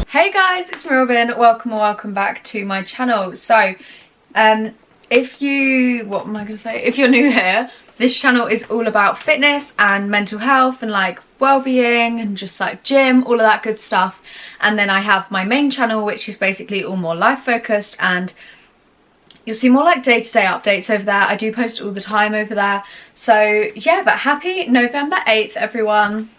Hey guys, it's Robyn. Welcome or welcome back to my channel. So, if you're new here, this channel is all about fitness and mental health and like well-being and just like gym, all of that good stuff. And then I have my main channel, which is basically all more life focused, and you'll see more like day-to-day updates over there. I do post all the time over there. So yeah, but happy November 8th, everyone.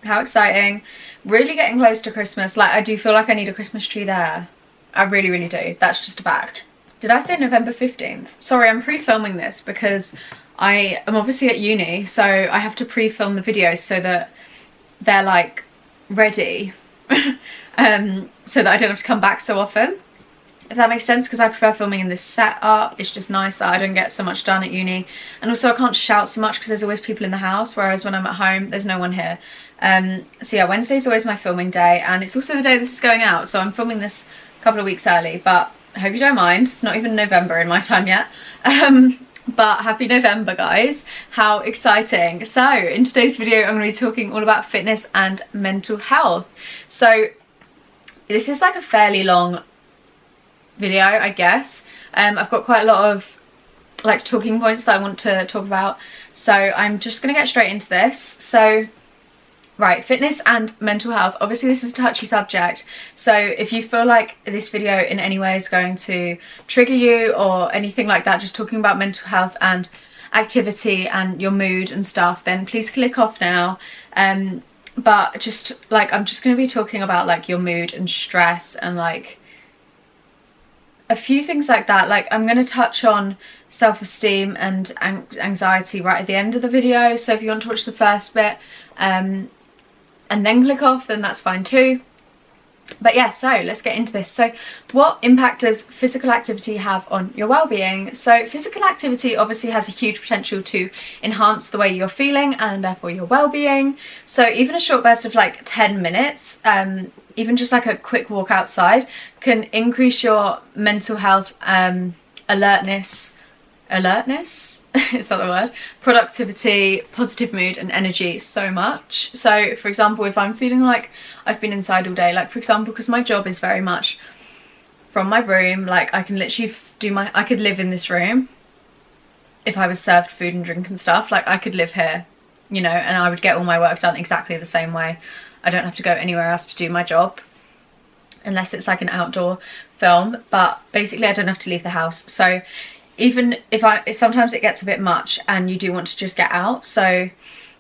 How exciting. Really getting close to Christmas. Like, I do feel like I need a Christmas tree there. I really, really do. That's just a fact. Did I say November 15th? Sorry, I'm pre-filming this because I am obviously at uni, so I have to pre-film the videos so that they're like ready. So that I don't have to come back so often. If that makes sense, because I prefer filming in this setup. It's just nicer. I don't get so much done at uni, and also I can't shout so much because there's always people in the house, whereas when I'm at home there's no one here. So yeah, Wednesday's always my filming day, and it's also the day this is going out, so I'm filming this a couple of weeks early, but I hope you don't mind. It's not even November in my time yet. But happy November, guys. How exciting. So in today's video I'm going to be talking all about fitness and mental health. So this is like a fairly long video, I guess. I've got quite a lot of like talking points that I want to talk about, so I'm just gonna get straight into this. So right, fitness and mental health, obviously this is a touchy subject, so if you feel like this video in any way is going to trigger you or anything like that, just talking about mental health and activity and your mood and stuff, then please click off now. But just like, I'm just going to be talking about like your mood and stress and like a few things like that. Like, I'm going to touch on self-esteem and anxiety right at the end of the video, so if you want to watch the first bit and then click off, then that's fine too. But yeah, so let's get into this. So what impact does physical activity have on your well-being? So physical activity obviously has a huge potential to enhance the way you're feeling and therefore your well-being. So even a short burst of like 10 minutes, even just like a quick walk outside, can increase your mental health, alertness, is that the word? Productivity, positive mood and energy so much. So for example, if I'm feeling like I've been inside all day, like for example, because my job is very much from my room, like I can literally I could live in this room if I was served food and drink and stuff. Like, I could live here, you know, and I would get all my work done exactly the same way. I don't have to go anywhere else to do my job unless it's like an outdoor film, but basically I don't have to leave the house. So even if sometimes it gets a bit much and you do want to just get out, so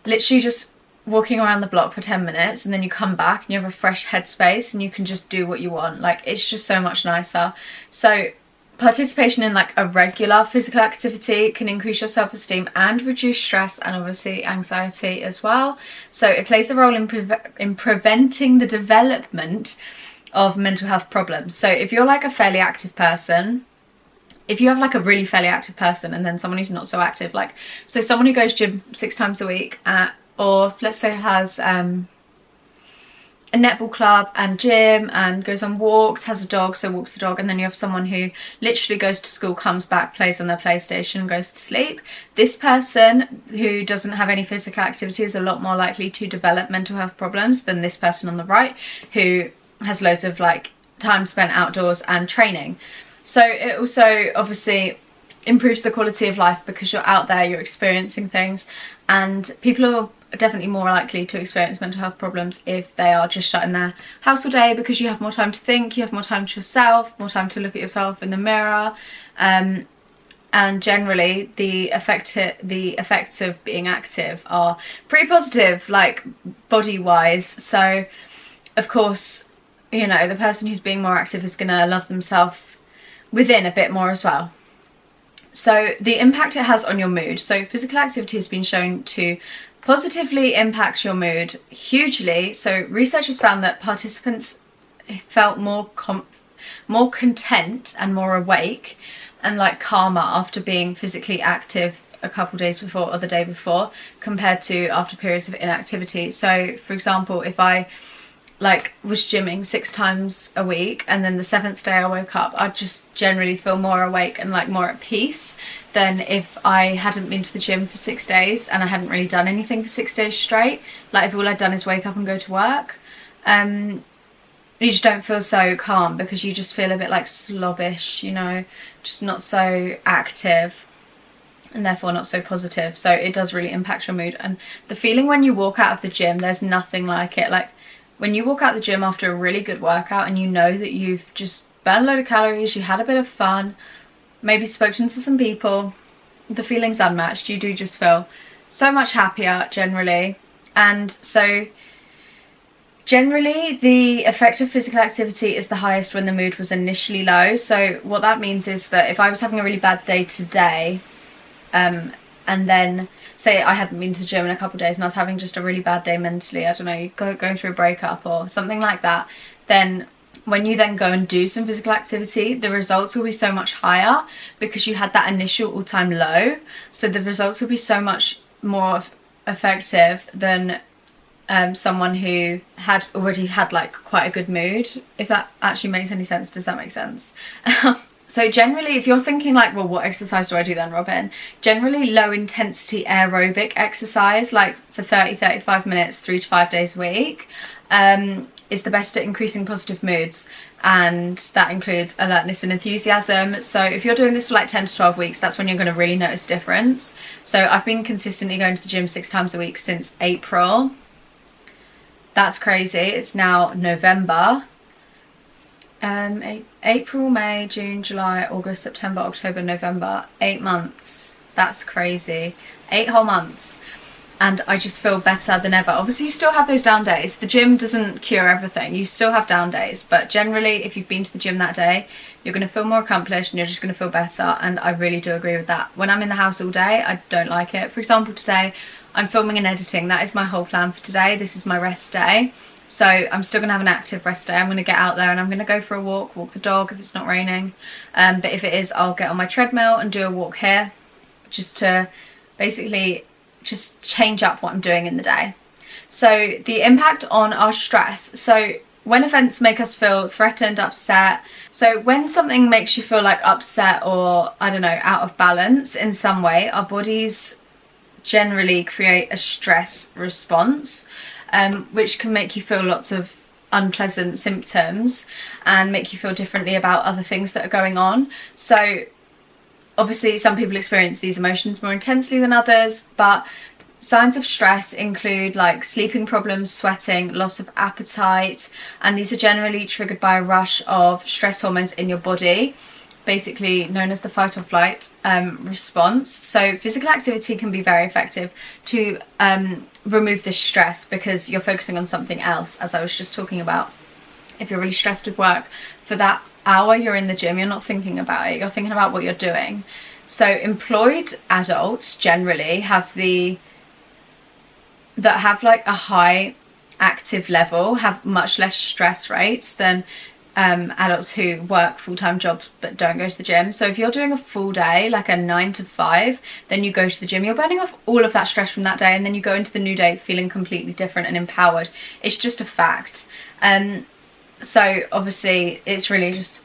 literally just walking around the block for 10 minutes and then you come back and you have a fresh headspace and you can just do what you want. Like, it's just so much nicer. So participation in like a regular physical activity can increase your self-esteem and reduce stress and obviously anxiety as well. So it plays a role in preventing the development of mental health problems. So if you're like a fairly active person, if you have like a really fairly active person and then someone who's not so active, like, so someone who goes gym 6 times a week or let's say has a netball club and gym and goes on walks, has a dog, so walks the dog, and then you have someone who literally goes to school, comes back, plays on their PlayStation and goes to sleep. This person who doesn't have any physical activity is a lot more likely to develop mental health problems than this person on the right, who has loads of like time spent outdoors and training. So it also obviously improves the quality of life because you're out there, you're experiencing things, and people are definitely more likely to experience mental health problems if they are just shut in their house all day, because you have more time to think, you have more time to yourself, more time to look at yourself in the mirror, and generally the effects of being active are pretty positive, like body wise. So of course, you know, the person who's being more active is gonna love themselves within a bit more as well. So the impact it has on your mood. So physical activity has been shown to positively impact your mood hugely. So researchers found that participants felt more content and more awake and like calmer after being physically active a couple days before or the day before, compared to after periods of inactivity. So for example, if I like was gymming 6 times a week and then the 7th day I woke up, I'd just generally feel more awake and like more at peace than if I hadn't been to the gym for 6 days and I hadn't really done anything for 6 days straight. Like, if all I'd done is wake up and go to work. you just don't feel so calm because you just feel a bit like slobbish, you know, just not so active and therefore not so positive. So it does really impact your mood. And the feeling when you walk out of the gym, there's nothing like it. Like when you walk out the gym after a really good workout and you know that you've just burned a load of calories, you had a bit of fun, maybe spoken to some people, the feeling's unmatched. You do just feel so much happier generally. And so generally the effect of physical activity is the highest when the mood was initially low. So what that means is that if I was having a really bad day today, and then say I hadn't been to the gym in a couple of days and I was having just a really bad day mentally, I don't know, going through a breakup or something like that, then when you then go and do some physical activity, the results will be so much higher because you had that initial all-time low. So the results will be so much more effective than someone who had already had like quite a good mood, if that actually makes any sense. Does that make sense? So generally, if you're thinking like, well, what exercise do I do then, Robyn? Generally low intensity aerobic exercise, like for 30-35 minutes 3 to 5 days a week, is the best at increasing positive moods, and that includes alertness and enthusiasm. So if you're doing this for like 10 to 12 weeks, that's when you're going to really notice difference. So I've been consistently going to the gym 6 times a week since April. That's crazy. It's now November. April, May, June, July, August, September, October, November, 8 months. That's crazy. 8 whole months. And I just feel better than ever. Obviously you still have those down days. The gym doesn't cure everything. You still have down days, but generally if you've been to the gym that day, you're going to feel more accomplished and you're just going to feel better. And I really do agree with that. When I'm in the house all day, I don't like it. For example, today I'm filming and editing. That is my whole plan for today. This is my rest day. So I'm still going to have an active rest day. I'm going to get out there and I'm going to go for a walk the dog if it's not raining. But if it is, I'll get on my treadmill and do a walk here, just to basically just change up what I'm doing in the day. So the impact on our stress. So when events make us feel threatened, upset. So when something makes you feel like upset or, I don't know, out of balance in some way, our bodies generally create a stress response, which can make you feel lots of unpleasant symptoms and make you feel differently about other things that are going on. So obviously some people experience these emotions more intensely than others, but signs of stress include like sleeping problems, sweating, loss of appetite, and these are generally triggered by a rush of stress hormones in your body, basically known as the fight or flight response. So physical activity can be very effective to remove this stress because you're focusing on something else, as I was just talking about. If you're really stressed with work, for that hour you're in the gym, you're not thinking about it, you're thinking about what you're doing. So employed adults generally that have like a high active level have much less stress rates than adults who work full-time jobs but don't go to the gym. So if you're doing a full day, like a 9 to 5, then you go to the gym, you're burning off all of that stress from that day, and then you go into the new day feeling completely different and empowered. It's just a fact. So obviously it's really just,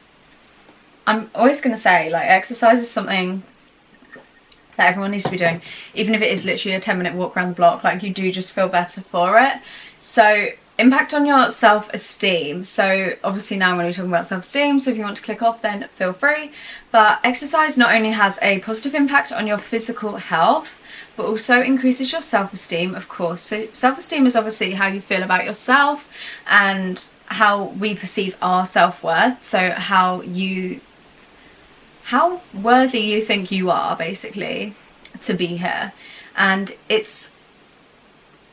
I'm always going to say, like, exercise is something that everyone needs to be doing, even if it is literally a 10-minute walk around the block. Like, you do just feel better for it. So impact on your self-esteem. So obviously now I'm going to be talking about self-esteem, so if you want to click off then feel free. But exercise not only has a positive impact on your physical health, but also increases your self-esteem, of course. So self-esteem is obviously how you feel about yourself and how we perceive our self-worth. So how worthy you think you are, basically, to be here. And it's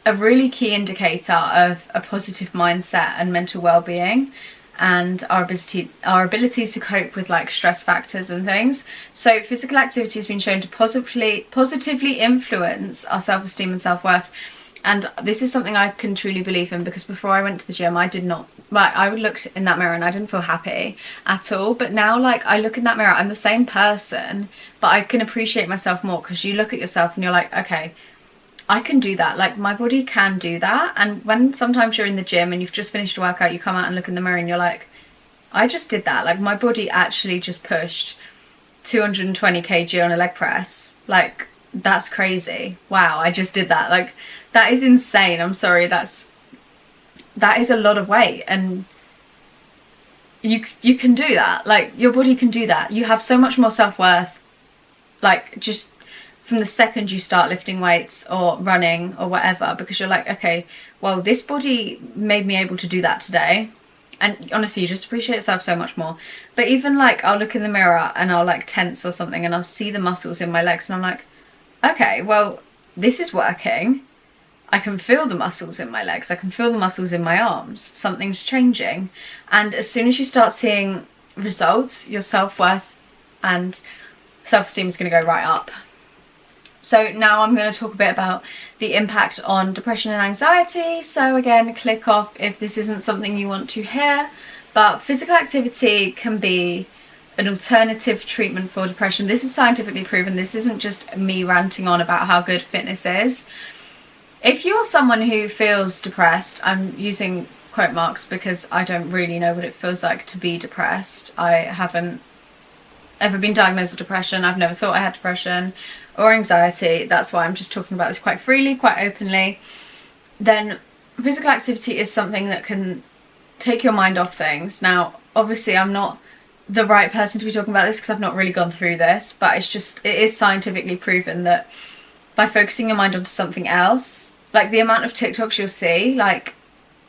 a really key indicator of a positive mindset and mental well-being, and our ability to cope with like stress factors and things. So physical activity has been shown to positively influence our self-esteem and self-worth. And this is something I can truly believe in, because before I went to the gym, I did not, like, I would look in that mirror and I didn't feel happy at all. But now, like, I look in that mirror, I'm the same person, but I can appreciate myself more, because you look at yourself and you're like, okay, I can do that. Like, my body can do that. And when sometimes you're in the gym and you've just finished a workout, you come out and look in the mirror and you're like, I just did that. Like, my body actually just pushed 220 kg on a leg press. Like, that's crazy. Wow, I just did that. Like, that is insane. I'm sorry, that is a lot of weight. And you can do that. Like, your body can do that. You have so much more self-worth, like, just from the second you start lifting weights or running or whatever, because you're like, okay, well, this body made me able to do that today. And honestly, you just appreciate yourself so much more. But even like, I'll look in the mirror and I'll like tense or something, and I'll see the muscles in my legs, and I'm like, okay, well, this is working. I can feel the muscles in my legs, I can feel the muscles in my arms, something's changing. And as soon as you start seeing results, your self-worth and self-esteem is going to go right up. So now I'm going to talk a bit about the impact on depression and anxiety. So again, click off if this isn't something you want to hear. But physical activity can be an alternative treatment for depression. This is scientifically proven. This isn't just me ranting on about how good fitness is. If you're someone who feels depressed, I'm using quote marks because I don't really know what it feels like to be depressed. I haven't ever been diagnosed with depression. I've never thought I had depression or anxiety. That's why I'm just talking about this quite freely, quite openly. Then physical activity is something that can take your mind off things. Now, obviously, I'm not the right person to be talking about this because I've not really gone through this, but it is scientifically proven that by focusing your mind onto something else, like the amount of TikToks you'll see, like,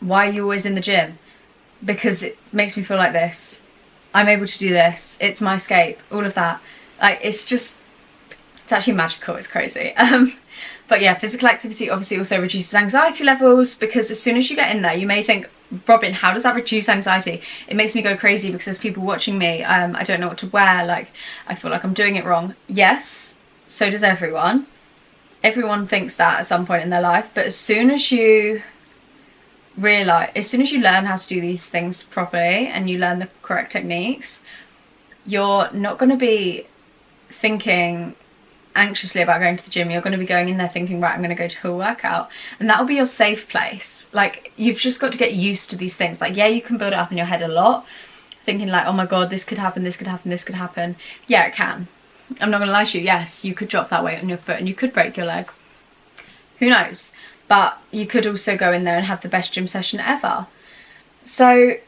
why are you always in the gym? Because it makes me feel like this. I'm able to do this. It's my escape. All of that. Like, it's actually magical. It's crazy. But yeah, physical activity obviously also reduces anxiety levels, because as soon as you get in there, you may think, Robyn, how does that reduce anxiety? It makes me go crazy because there's people watching me. I don't know what to wear. Like, I feel like I'm doing it wrong. Yes, so does everyone. Everyone thinks that at some point in their life. But as soon as you learn how to do these things properly and you learn the correct techniques, you're not going to be thinking anxiously about going to the gym. You're going to be going in there thinking, right, I'm going to go to a workout, and that'll be your safe place. Like, you've just got to get used to these things. Like, yeah, you can build it up in your head a lot, thinking like, oh my god, this could happen, this could happen, this could happen. Yeah, it can. I'm not going to lie to you. Yes, you could drop that weight on your foot and you could break your leg. Who knows? But you could also go in there and have the best gym session ever. So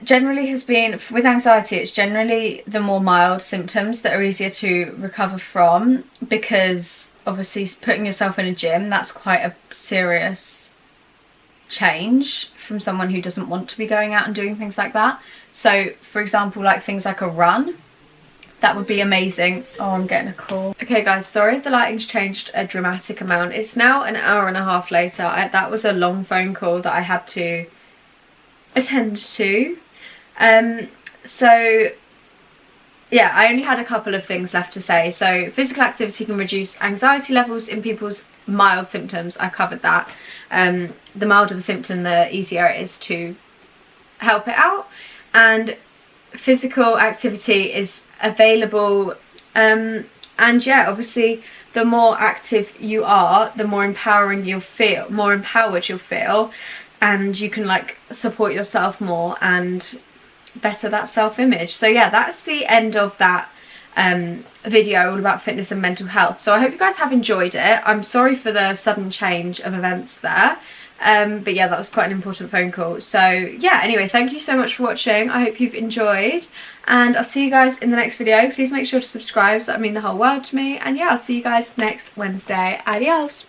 generally with anxiety, it's generally the more mild symptoms that are easier to recover from, because obviously putting yourself in a gym, that's quite a serious change from someone who doesn't want to be going out and doing things like that. So for example, like things like a run, that would be amazing. Oh, I'm getting a call. Okay guys, sorry if the lighting's changed a dramatic amount. It's now an hour and a half later. That was a long phone call that I had to attend to. So yeah, I only had a couple of things left to say. So physical activity can reduce anxiety levels in people's mild symptoms. I covered that. The milder the symptom, the easier it is to help it out. And physical activity is available, and yeah, obviously the more active you are, the more empowered you'll feel, and you can like support yourself more and better that self-image. So yeah, that's the end of that video all about fitness and mental health. So I hope you guys have enjoyed it. I'm sorry for the sudden change of events there, but yeah, that was quite an important phone call. So yeah, anyway, thank you so much for watching. I hope you've enjoyed, and I'll see you guys in the next video. Please make sure to subscribe, so that would mean the whole world to me. And yeah, I'll see you guys next Wednesday. Adios.